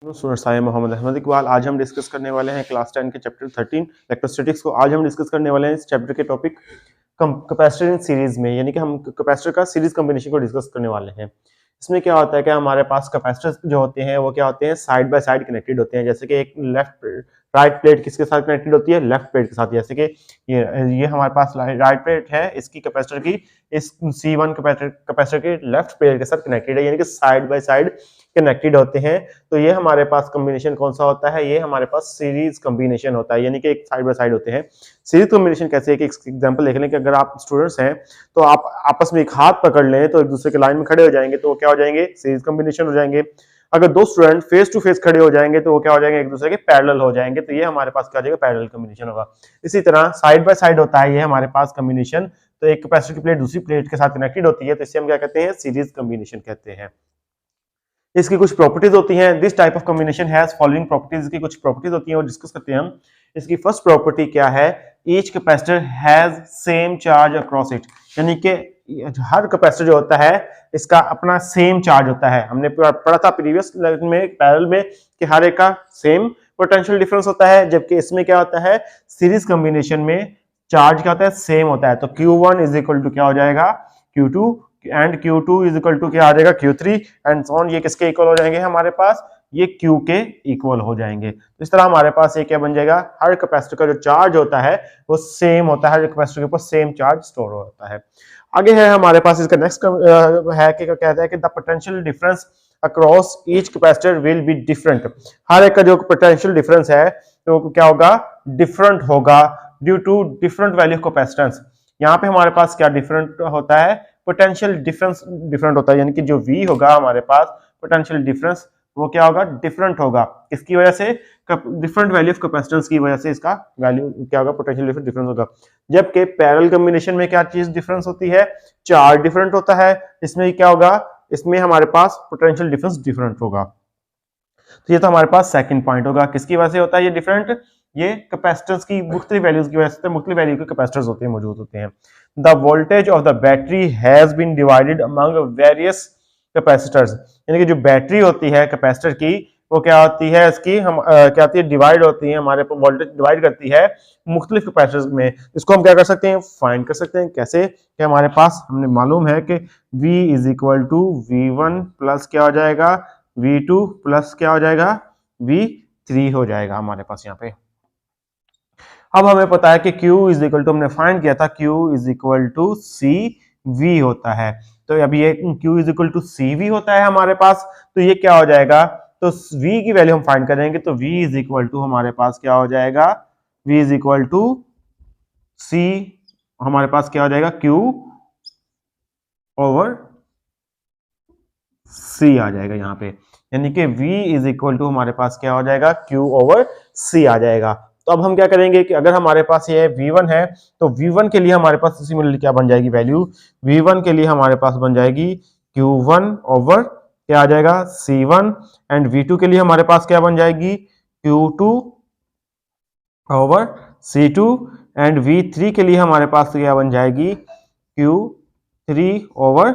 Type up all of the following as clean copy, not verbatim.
Students, I am Mohammad Ahmad Iqbal. आज हम discuss करने वाले हैं क्लास 10 के चैप्टर 13 इलेक्ट्रोस्टैटिक्स को। आज हम डिस्कस करने वाले हैं इस चैप्टर के टॉपिक कैपेसिटर इन सीरीज में, यानी कि हम कैपेसिटर का सीरीज कॉम्बिनेशन को डिस्कस करने वाले हैं। इसमें क्या होता है कि हमारे पास कैपेसिटर्स जो होते हैं वो क्या होते हैं, साइड बाय साइड कनेक्टेड होते हैं। जैसे कि एक राइट प्लेट किसके साथ कनेक्टेड होती है, लेफ्ट प्लेट के साथ। जैसे कि ये हमारे पास राइट प्लेट है, इसकी कैपेसिटर की इस C1 कैपेसिटर के लेफ्ट प्लेट के साथ कनेक्टेड है, यानी कि साइड बाय साइड कनेक्टेड होते हैं। तो ये हमारे पास कॉम्बिनेशन कौन सा होता है, ये हमारे पास सीरीज कॉम्बिनेशन होता है, यानी कि एक साइड बाय साइड होते हैं। सीरीज कॉम्बिनेशन कैसे है कि एग्जांपल देख लें कि अगर आप स्टूडेंट्स हैं तो आप आपस में एक हाथ पकड़ लें तो एक दूसरे के लाइन में खड़े हो जाएंगे, तो वो क्या हो जाएंगे, सीरीज कॉम्बिनेशन हो जाएंगे। अगर दो स्टूडेंट फेस टू फेस खड़े हो जाएंगे तो वो क्या हो जाएंगे, एक दूसरे के पैरेलल हो जाएंगे। तो ये हमारे पास क्या हो जाएगा, पैरेलल कॉम्बिनेशन होगा। इसी तरह साइड बाय साइड होता है ये हमारे पास कॉम्बिनेशन। तो एक कैपेसिटर की प्लेट दूसरी प्लेट के साथ कनेक्टेड होती है, तो इसे हम क्या कहते हैं, सीरीज कॉम्बिनेशन कहते हैं। इसकी कुछ प्रॉपर्टीज होती हैं। This type of combination has following properties, की कुछ प्रॉपर्टीज होती हैं और डिस्कस करते हैं हम। इसकी फर्स्ट प्रॉपर्टी क्या है, each capacitor has same charge across it, यानी कि हर कैपेसिटर जो होता है इसका अपना सेम चार्ज होता है। हमने पढ़ा था प्रीवियस में पैरेलल में कि हर एक का सेम पोटेंशियल डिफरेंस होता है, जबकि इसमें क्या होता है, सीरीज कॉम्बिनेशन में चार्ज क्या होता है, सेम होता है। तो Q1 इज इक्वल टू क्या हो जाएगा, Q2 and Q2 is equal to क्या आ जाएगा, Q3 एंड सो ऑन। ये किसके इक्वल हो जाएंगे हमारे पास, ये Q के इक्वल हो जाएंगे। तो इस तरह हमारे पास ये क्या बन जाएगा, हर कैपेसिटर का जो चार्ज होता है वो सेम होता है, हर कैपेसिटर के ऊपर सेम चार्ज स्टोर होता है। आगे है हमारे पास इसका नेक्स्ट है कि कहता है कि the potential difference across each capacitor will be different. हर एक का जो पोटेंशियल डिफरेंस है तो क्या होगा, डिफरेंट होगा due to different value of capacitance. यहाँ पे हमारे पास क्या डिफरेंट होता है, पोटेंशियल डिफरेंस डिफरेंट होता है, यानी कि जो V होगा हमारे पास पोटेंशियल डिफरेंस वो क्या होगा, डिफरेंट होगा। किसकी वजह से, डिफरेंट वैल्यू ऑफ कैपेसिटेंस की वजह से इसका वैल्यू क्या होगा, पोटेंशियल डिफरेंस होगा। जबकि पैरेलल कॉम्बिनेशन में क्या चीज डिफरेंस होती है, चार्ज डिफरेंट होता है। इसमें क्या होगा, इसमें हमारे पास पोटेंशियल डिफरेंस डिफरेंट होगा। तो ये तो हमारे पास सेकंड पॉइंट होगा। किसकी वजह से होता है ये डिफरेंट, ये कैपेसिटेंस की मुख्तलिफ वैल्यूज की वजह से, मुख्तलिफ वैल्यू के कैपेसिटर्स होते हैं, मौजूद होते हैं। The voltage of the battery has been divided among various capacitors, यानी कि जो बैटरी होती है कैपेसिटर की वो क्या होती है, इसकी हम क्या होती है, डिवाइड होती है, हमारे वोल्टेज डिवाइड करती है मुख्तलिफ कैपेसिटर्स में। इसको हम क्या कर सकते हैं, फाइंड कर सकते हैं। कैसे कि हमारे पास हमने मालूम है कि V is equal to V1 plus क्या हो जाएगा, V2 प्लस क्या हो जाएगा, V3 हो जाएगा हमारे पास यहाँ पे। अब हमें पता है कि Q इज इक्वल टू, हमने फाइंड किया था Q is equal to CV होता है। तो अभी ये Q is equal to CV होता है हमारे पास, तो ये क्या हो जाएगा, तो V की वैल्यू हम फाइंड करेंगे तो V इज इक्वल टू हमारे पास क्या हो जाएगा, V is equal to C, हमारे पास क्या हो जाएगा, Q ओवर C आ जाएगा यहाँ पे, यानी कि V इज इक्वल टू हमारे पास क्या हो जाएगा, Q ओवर C आ जाएगा। तो अब हम क्या करेंगे कि अगर हमारे पास ये V1 है तो V1 के लिए हमारे पास सिमिलरली क्या बन जाएगी वैल्यू, V1 के लिए हमारे पास बन जाएगी Q1 ओवर क्या आ जाएगा, C1 एंड V2 के लिए हमारे पास क्या बन जाएगी, Q2 over C2 and V3 के लिए हमारे पास क्या बन जाएगी, Q3 ओवर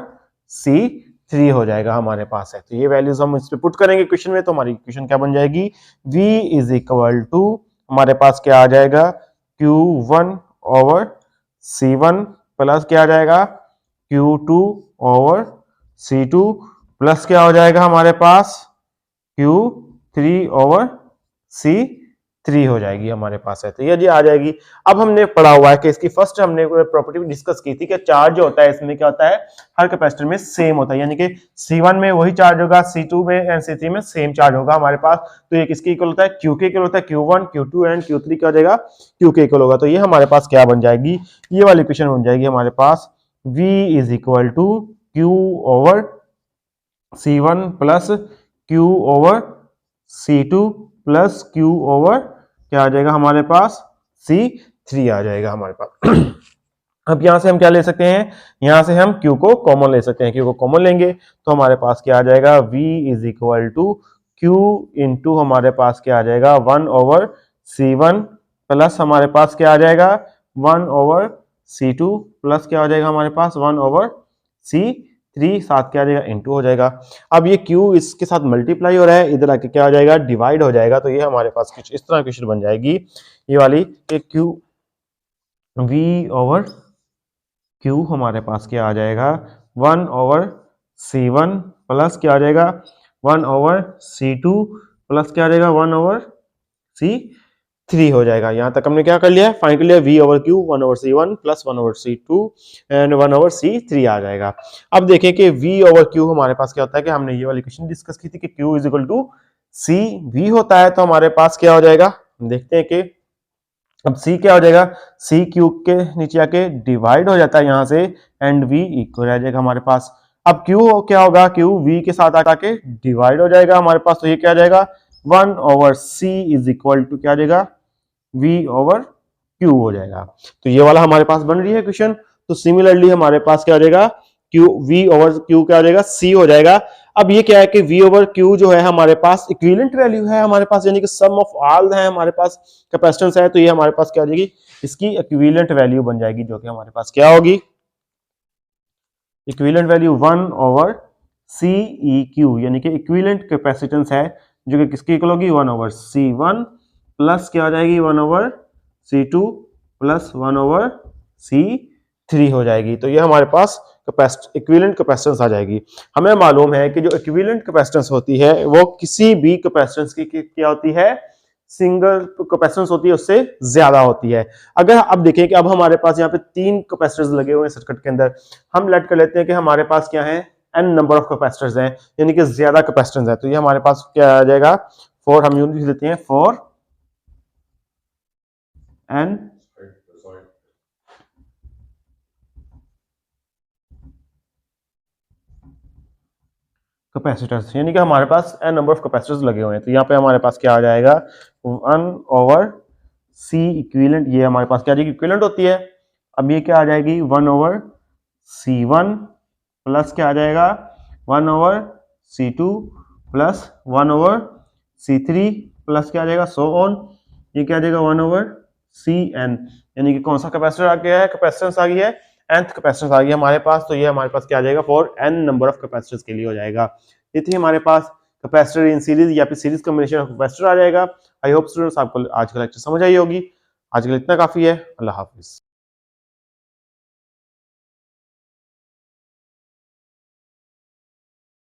C3 हो जाएगा हमारे पास है। तो ये वैल्यूज हम इस पे पुट करेंगे क्वेश्चन में, तो हमारी इक्वेशन क्या बन जाएगी, V इज इक्वल टू हमारे पास क्या आ जाएगा, Q1 ओवर C1 प्लस क्या आ जाएगा, Q2 ओवर C2 प्लस क्या हो जाएगा हमारे पास, Q3 ओवर C3 हो जाएगी हमारे पास है। तो ये जी आ जाएगी। अब हमने पढ़ा हुआ है कि इसकी फर्स्ट हमने प्रॉपर्टी डिस्कस की थी कि चार्ज जो होता है इसमें क्या होता है, हर कैपेसिटर में सेम होता है, यानी कि C1 में वही चार्ज होगा, C2 में एंड C3 में सेम चार्ज होगा हमारे पास। तो ये किसके इक्वल होता है, Q के इक्वल होता है। Q1 Q2 एंड Q3 क्या हो जाएगा, Q के इक्वल होगा। तो ये हमारे पास क्या बन जाएगी, ये वाली इक्वेशन बन जाएगी हमारे पास, V is equal to Q over C1 plus Q over C2 plus Q over क्या आ जाएगा हमारे पास, C3 आ जाएगा हमारे पास। अब यहां से हम क्या ले सकते हैं, यहां से हम Q को कॉमन ले सकते हैं। Q को कॉमन लेंगे तो हमारे पास क्या आ जाएगा, V is equal to Q into हमारे पास क्या आ जाएगा, 1 ओवर C1 प्लस हमारे पास क्या आ जाएगा, 1 ओवर C2 प्लस क्या हो जाएगा हमारे पास 1 ओवर 3 साथ क्या आ जाएगा इनटू हो जाएगा। अब ये Q इसके साथ मल्टीप्लाई हो रहा है, इधर आके क्या हो जाएगा डिवाइड हो जाएगा। तो ये हमारे पास कुछ इस तरह क्वेश्चन बन जाएगी ये वाली कि Q V ओवर Q हमारे पास क्या आ जाएगा 1 ओवर C1 प्लस क्या आ जाएगा 1 ओवर C2 प्लस क्या आ जाएगा 1 ओवर C3 हो जाएगा। यहां तक हमने क्या कर लिया है फाइंड कर लिया V over Q 1 over C1 plus 1 over C2 and 1 over C3 आ जाएगा। अब देखें कि V ओवर Q हमारे पास क्या होता है कि हमने ये वाली क्वेश्चन डिस्कस की थी कि Q is equal to C V होता है, तो हमारे पास क्या हो जाएगा देखते हैं कि अब C क्या हो जाएगा C क्यूब के नीचे आके डिवाइड हो जाता है यहां से एंड V इक्वल रह जाएगा हमारे पास। अब Q क्या होगा Q V के साथ आके डिवाइड हो जाएगा हमारे पास, तो ये क्या आ जाएगा 1 over C is equal to क्या आ जाएगा V ओवर Q हो जाएगा। तो ये वाला हमारे पास बन रही है क्वेश्चन। तो सिमिलरली हमारे पास क्या हो जाएगा Q V ओवर Q क्या हो जाएगा C हो जाएगा। अब ये क्या है कि V ओवर Q जो है हमारे पास इक्विवेलेंट वैल्यू है हमारे पास, यानी कि सम ऑफ ऑल है हमारे पास कैपेसिटेंस है, तो ये हमारे पास क्या हो जाएगी इसकी इक्विवेलेंट वैल्यू बन जाएगी, जो कि हमारे पास क्या होगी इक्विवेलेंट वैल्यू 1 ओवर CEQ, यानी कि इक्विवेलेंट कैपेसिटेंस है जो कि किसकी इक्वल होगी 1 ओवर C1 प्लस क्या हो जाएगी 1 over C2 plus 1 over C3 हो जाएगी। तो ये हमारे पास इक्विवेलेंट कैपेसिटेंस आ जाएगी। हमें मालूम है कि जो इक्विवेलेंट कैपेसिटेंस होती है वो किसी भी कैपेसिटेंस की क्या होती है सिंगल कैपेसिटेंस होती है उससे ज्यादा होती है। अगर अब देखें कि अब हमारे पास यहाँ पे 3 कैपेसिटर्स लगे हुए हैं सर्किट के अंदर, हम लेट कर लेते हैं कि हमारे पास क्या है n नंबर ऑफ कैपेसिटर्स हैं, यानी कि ज्यादा कैपेसिटेंस है, तो ये हमारे पास क्या आ जाएगा 4, हम यूनिट लिख लेते हैं 4 n कैपेसिटर्स, यानी कि हमारे पास n नंबर ऑफ कैपेसिटर्स लगे हुए हैं। तो यहाँ पे हमारे पास क्या आ जाएगा 1 ओवर C इक्विवेलेंट, ये हमारे पास क्या आ जाएगी इक्विवेलेंट होती है। अब ये क्या आ जाएगी 1 ओवर C1 प्लस क्या आ जाएगा 1 over C2 plus 1 over C3 plus क्या आ जाएगा सो ऑन, ये क्या आ जाएगा 1 ओवर Cn, यानी कि कौन सा कैपेसिटर आ गया है कैपेसिटेंस आ गई है nth कैपेसिटेंस आ गई है हमारे पास। तो ये हमारे पास क्या आ जाएगा for n number of capacitors के लिए हो जाएगा। ये थी हमारे पास कैपेसिटर इन सीरीज या फिर सीरीज कॉम्बिनेशन ऑफ कैपेसिटर आ जाएगा। आई होप स्टूडेंट्स आपको आज का लेक्चर समझ आई होगी। आज के लिए इतना काफी है। अल्लाह हाफिज।